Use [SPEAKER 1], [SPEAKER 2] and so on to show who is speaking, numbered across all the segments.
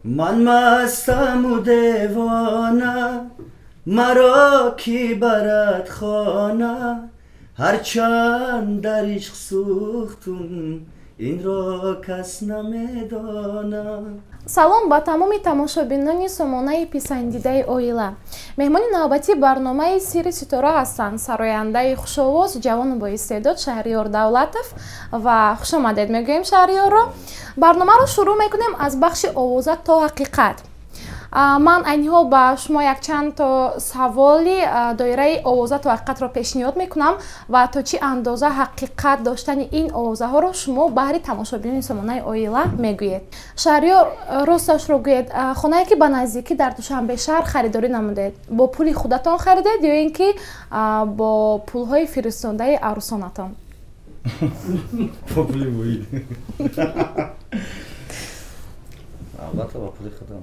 [SPEAKER 1] من مستم و دیوانه مرا کی برد خانه هرچند در عشق سوختم این را کس نمیدانه.
[SPEAKER 2] салом ба тамоми тамошобинони сомонаи писандидаи оила. меҳмони навбатии барномаи сирри ситора ҳастанд сарояндаи хушовоз ҷавону боистеъдод Шаҳриёр Давлатов ва хушомадед мегӯем Шаҳриёрро. барномаро шурӯъ мекунем аз бахши овоза то ҳақиқат. ман айниҳол ба шумо якчанд то саволи доираи овоза то ҳақиқатро пешниҳод мекунам ва то чӣ андоза ҳақиқат доштани ин овозаҳоро шумо баҳри тамошобинони сомонаи оила мегӯед. Шаҳриёр, росташро гӯед, хонае ки ба наздикӣ дар Душанбешаҳр харидорӣ намудед, бо пули худатон харидед ё ин ки бо пулҳои фиристодаи арӯсонатон?
[SPEAKER 1] бо пули мои. албатта бо пули худам.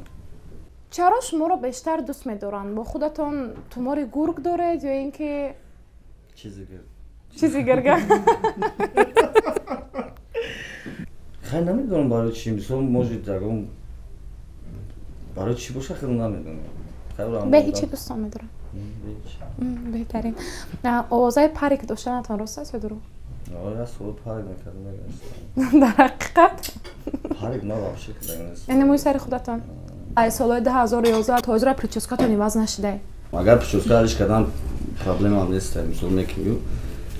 [SPEAKER 2] чаро шуморо бештар дӯст медоранд? Бо худатон тумори гург доред ё ин ки чизи гирга?
[SPEAKER 1] хай намедонам барои чӣ, мисол может ягон барои чӣ боша хеле намедонам.
[SPEAKER 2] бе ҳичи дӯстон медорам. беҳтарин. овозаи парик доштанатон рост аст ё дурӯғ?
[SPEAKER 1] сол парик мекардам.
[SPEAKER 2] дар ҳақиқат?
[SPEAKER 1] парик ма вообще кардам.
[SPEAKER 2] яъне мои сари худатон? ай солҳои 2011 то ҳозира прическатон иваз нашидаед?
[SPEAKER 1] агар прическа ҳариш кардам проблемам нест. мисол мекуню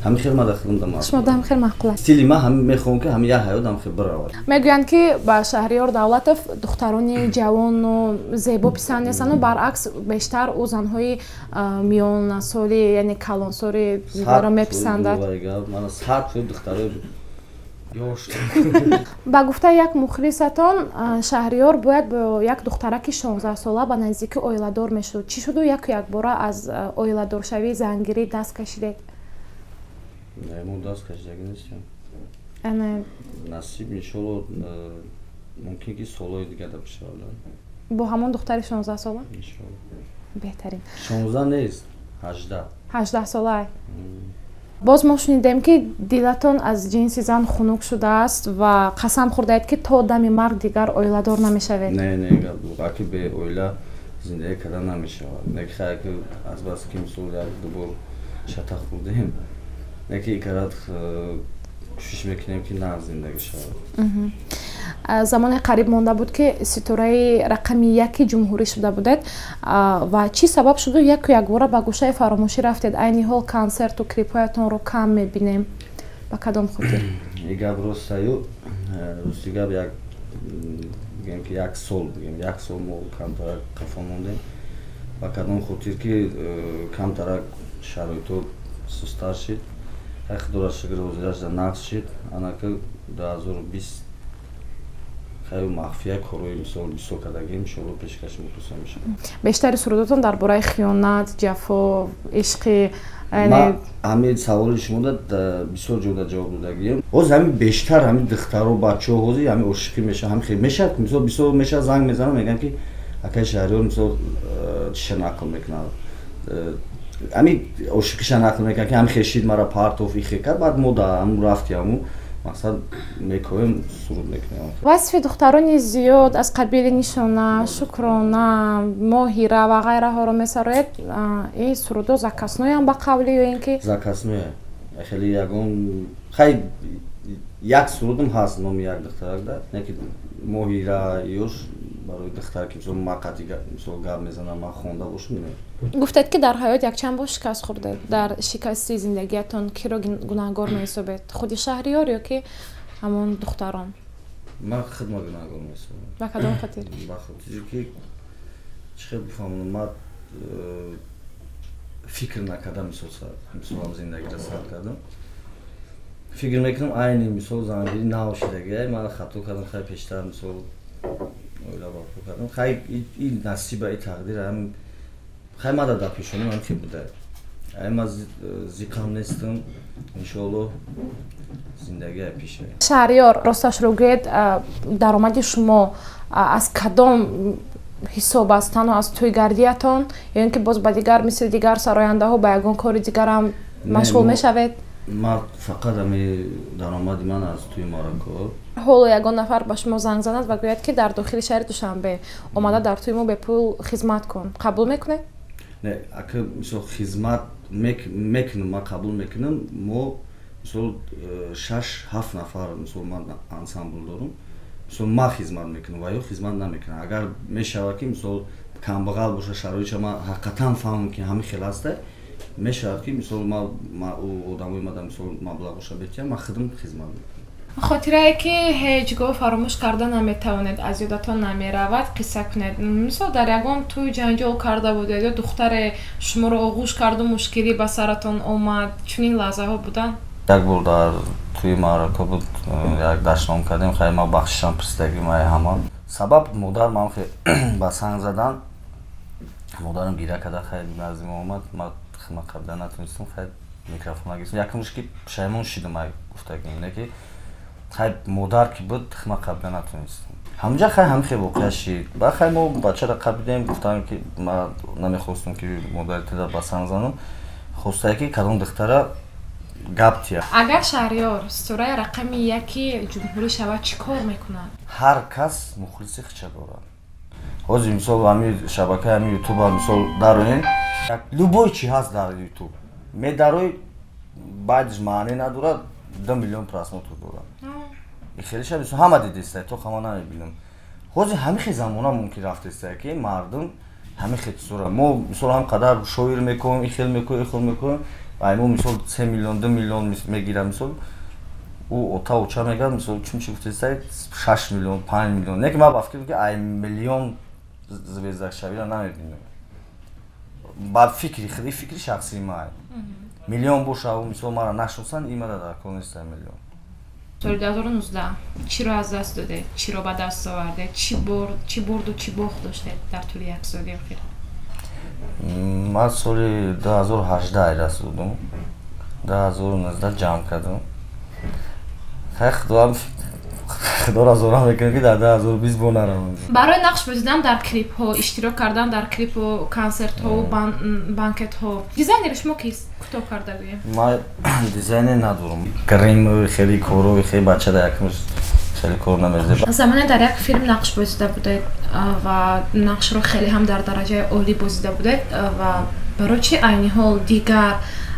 [SPEAKER 1] ҳамин хел мада хилдам.
[SPEAKER 2] шумо дам хел маъқул аст.
[SPEAKER 1] стили ма ҳамин мехоҳам ки ҳамин як ҳаёт дам хел биравад.
[SPEAKER 2] мегӯянд ки ба Шаҳриёр Давлатов духтарони ҷавону зебо писанд нестану баръакс бештар ӯ занҳои миёнасоли яъне калонсори зидаро меписандад.
[SPEAKER 1] ман сад духтарои
[SPEAKER 2] ба гуфтаи як мухлисатон Шаҳриёр бояд бо як духтараки 16-сола ба наздикӣ оиладор мешуд. чӣ шуду яку якбора аз оиладоршавии зангирӣ даст кашидед?
[SPEAKER 1] не, мо даст кашидагӣ нестем. насиб иншолло мумкин ки солҳои дигар да бишавад.
[SPEAKER 2] бо ҳамон духтари 16-сола?
[SPEAKER 1] иншолло.
[SPEAKER 2] беҳтарин.
[SPEAKER 1] 16 нест, 18.
[SPEAKER 2] 18-сола. боз мо шунидем ки дилатон аз ҷинси зан хунук шудааст ва қасам хӯрдаед ки то дами марг дигар оиладор намешавед.
[SPEAKER 1] не аки бе оила зиндагӣ кардан намешавад. неки хай ки азбасе ки мисол як дубор шатақ хӯрдем неки икарат кӯшиш мекунем ки на зиндагӣ шавад.
[SPEAKER 2] замоне қариб монда буд ки ситораи рақами 1 ҷумҳурӣ шуда будед ва чӣ сабаб шуду яку якбора ба гӯшаи фаромӯшӣ рафтед? айни ҳол консерту клипҳоятонро кам мебинем. ба кадом хотир?
[SPEAKER 1] гап ростаю рости гап гем ки як сол мо камтарак қафо мондем. ба кадом хотир ки камтарак шароито сустар шид. худоро шукр ҳозираш дар нақс шид. анака 2020 хайр махфия корои мисол бисёр кардагим иншолло пешкаши мухлисон мешавад.
[SPEAKER 2] бештари сурудатон дар бораи хиёнат, ҷафо, ишқи
[SPEAKER 1] ҳамин саволи шумо да бисёр ҷода ҷавоб додагим. ҳозир ҳамин бештар ҳамин духтаро бачаҳо ҳозир ҳамин ошиқӣ мешавад. ҳамин хел мешавад мисол бисёр мешавад занг мезанам мегӯянд ки акаи Шаҳриёр мисол чиша нақл мекунад. ҳамин ошиқиша нақл мекунад ки ҳамин хел шид мара партов ихе кард баъд мо да ҳамун рафтим ҳамун мақсад мекоем суруд мекунем.
[SPEAKER 2] васфи духтарони зиёд аз қабили нишона, шукрона, моҳира ва ғайраҳоро месароед. ин сурудо закасноям ба қавлӣ ё ин ки
[SPEAKER 1] закасное хеле ягон хай як сурудам ҳаст номи як духтарак да неки моҳира ёш барои духтараки мисол мақати мисол гап мезанам ман хонда бошам.
[SPEAKER 2] гуфтед ки дар ҳаёт якчанд бор шикаст хӯрдед. дар шикасти зиндагиятон киро гунаҳгор меҳисобед? худи Шаҳриёр ё ки ҳамон духтарон?
[SPEAKER 1] ман худма гунаҳгор меҳисобам.
[SPEAKER 2] ба кадом хотир?
[SPEAKER 1] ба хотире ки чӣ хел бифаҳмонам ман фикр накардам мисолам зиндагиро сар кардам. фикр мекунам айни мисол зангирӣ наошидагӣ ман хато кардам хай пештар мисол оила барпо кардам. хай ин насиба и тақдир ҳамин хай мада дар пешоним ҳам ки буда. ман зиқам нестам. иншолло зиндагия пеш меяд.
[SPEAKER 2] Шаҳриёр, росташро гӯед, даромади шумо аз кадом ҳисоб аст? танҳо аз тӯйгардиятон ё ин ки боз ба дигар мисли дигар сарояндаҳо ба ягон кори дигарам машғул мешавед?
[SPEAKER 1] ман фақат ҳами даромади ман аз тӯи марако
[SPEAKER 2] ҳоло ягон нафар ба шумо занг занад ва гӯяд ки дар дохили шаҳри Душанбе омада дар тӯи мо бепул хизмат кун, қабул мекунед?
[SPEAKER 1] Не, ака мисол хизмат мекунам, ма қабул мекунам. Мо мисол 6-7 нафар мисол ман ансамбл дорам. Мисол ма хизмат мекунам ва ё хизмат намекунам. Агар мешавад ки мисол камбағал боша, шароитша ма ҳақиқатан фаҳмам ки ҳамин хел аста, мешавад ки мисол ма одамои мада мисол маблағ боша бетиям, ма худам хизмат мекунам.
[SPEAKER 2] хотирае ки ҳеҷ гоҳ фаромӯш карда наметавонед, аз ёдатон намеравад, қисса кунед. Мисол дар ягон тӯй ҷанҷол карда будед ё духтаре шуморо оғӯш карду мушкилӣ ба саратон омад, чунин лаҳзаҳо буданд?
[SPEAKER 1] Як бор дар тӯи маърака буд, як даштном кардем, хай ма бахшишам пирсидаги май ҳама. Сабаб модар ман хе ба санг задан, модарам гиря када хай назди ма омад, ма хидмат қабла натунистам, хай микрофон гирифтам. Якумш ки пушаймон шидам ай гуфтагим, не ки хай модар ки буд хидмат қабла натунистам. ҳамҷа хай ҳамин хел воқеа шид. Ба хай мо бачара қабидем, гуфтам ки ма намехостам ки модари теда ба санг занам, хостае ки кадом духтара гаптия.
[SPEAKER 2] Агар Шаҳриёр стораи рақами 1 ҷумҳурӣ шавад чӣ кор мекунад?
[SPEAKER 1] Ҳар кас мухлиси хича дорад. Ҳозир мисол ҳамин шабакаи ҳамин ютуба мисол дароен, любой чи ҳаст дар ютуб медарои баъдиш маъне надорад, 2 миллион просмотр дорад. Хелиша мисол ҳама дидистай, то хама намебинам. Ҳозир ҳамин хел замона мумкин рафтестай ки мардум ҳамин хел чизора. Мо мисол ҳам қадар шоир мекунем, ин хел мекунем, ин хел мекунем. Ай мо мисол 3 миллион, 2 миллион мегирам мисол. У ота уча мегам мисол чунчи гуфтестай 6 миллион, 5 миллион. Не ки ма ба фикр ки ай миллион звезда шавира намебинам. Ба фикри худи фикри шахсии май. Миллион боша мисол мара нашносан, имада дар кор нестам миллион.
[SPEAKER 2] Соли 2019 чиро аз даст додед, чиро ба даст овардед, чӣ бурду чӣ бохт доштед дар тӯли як соли охир?
[SPEAKER 1] Ман соли 2018 айдаст будам, 2019 ҷамъ кардам. Хай худо разора мекунад ки дар 2020 бо наравам.
[SPEAKER 2] Барои нақш бозидан дар клипҳо, иштирок кардан дар клипу консертҳо, банкетҳо, дизайнери шумо кист? Кӯтоҳ карда гӯем.
[SPEAKER 1] Ман дизайнер надорам. Гримови хеле корови хеле бачада якмиш хеле кор намезеб.
[SPEAKER 2] Замоне дар як филм нақш бозида будед ва нақшро хеле ҳам дар дараҷаи олӣ бозида будед ва барои чӣ айни ҳол дигар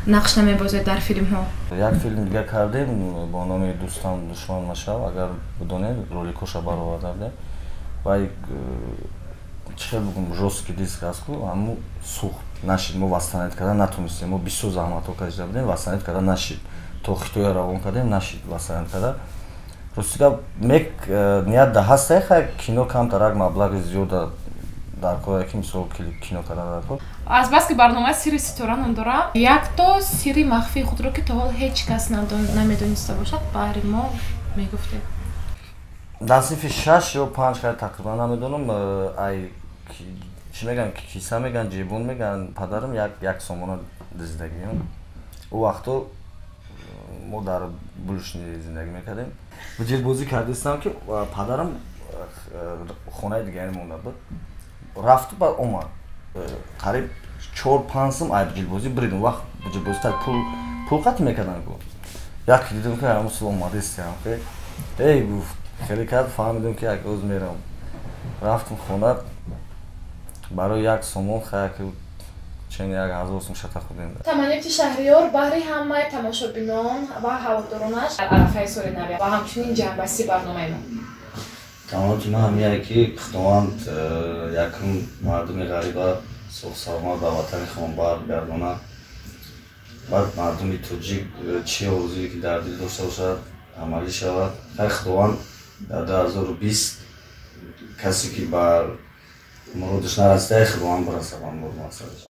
[SPEAKER 2] нақш намебозед дар филмҳо?
[SPEAKER 1] Як филм дигар кардем бо номи Дӯстам душман машав, агар бидонед роликоша баровардем. Вай чӣ хел бугум жёсткий диск аст ку, ҳаму сӯхт нашид, мо вастанед кардан натунистем, мо бисёр заҳматҳо кашида будем, вастанед кардан нашид, то хитоя равон кардем, нашид вастанед кардан. Ростига мек ният да ҳастай хай кино камтарак маблағи зиёда дар кор ки мисол кино кардан дар кор.
[SPEAKER 2] Аз баски барномаи Сирри Ситора ном дорам, якто сирри махфии худро ки то ҳол ҳеҷ кас намедониста бошад, бари мо мегуфтед?
[SPEAKER 1] Дар синфи 6 ё 5 хай тақрибан намедонам, ай чӣ меган, киса меган, ҷебун меган, падарам як сомона диздагиён. У вақто мо дар Булушни зиндагӣ мекардем. Ҷилбозӣ кардистам ки падарам хонаи дигаре монда буд. Рафту ба омад. Қариб 4-5 сум ай ҷилбозӣ биридем. Вақт ҷилбозӣ та пул қатӣ мекардан гу. Як дидем ки ҳамун сул омадистам ки эй гуфт, хеле кард фаҳмидем ки як рӯз мерам. Рафтам хона барои як сомон хай ки чен як 1000 сум шата худем.
[SPEAKER 2] Таманияти Шаҳриёр баҳри ҳамаи тамошобинон ва ҳаводоронаш арафаи соли нави ва ҳамчунин ҷанббастии барномаи мо.
[SPEAKER 1] Тамоми ман ҳамине ки худованд якум мардуми ғариба сух саломат ба ватани хон баргардонад. Баъд мардуми тоҷик чӣ орзуе ки дар дил дошта бошад амалӣ шавад. Хай худованд дар 2020 касе ки бар муродаш нарасида худованд бирасад ба мурод мақсадаш.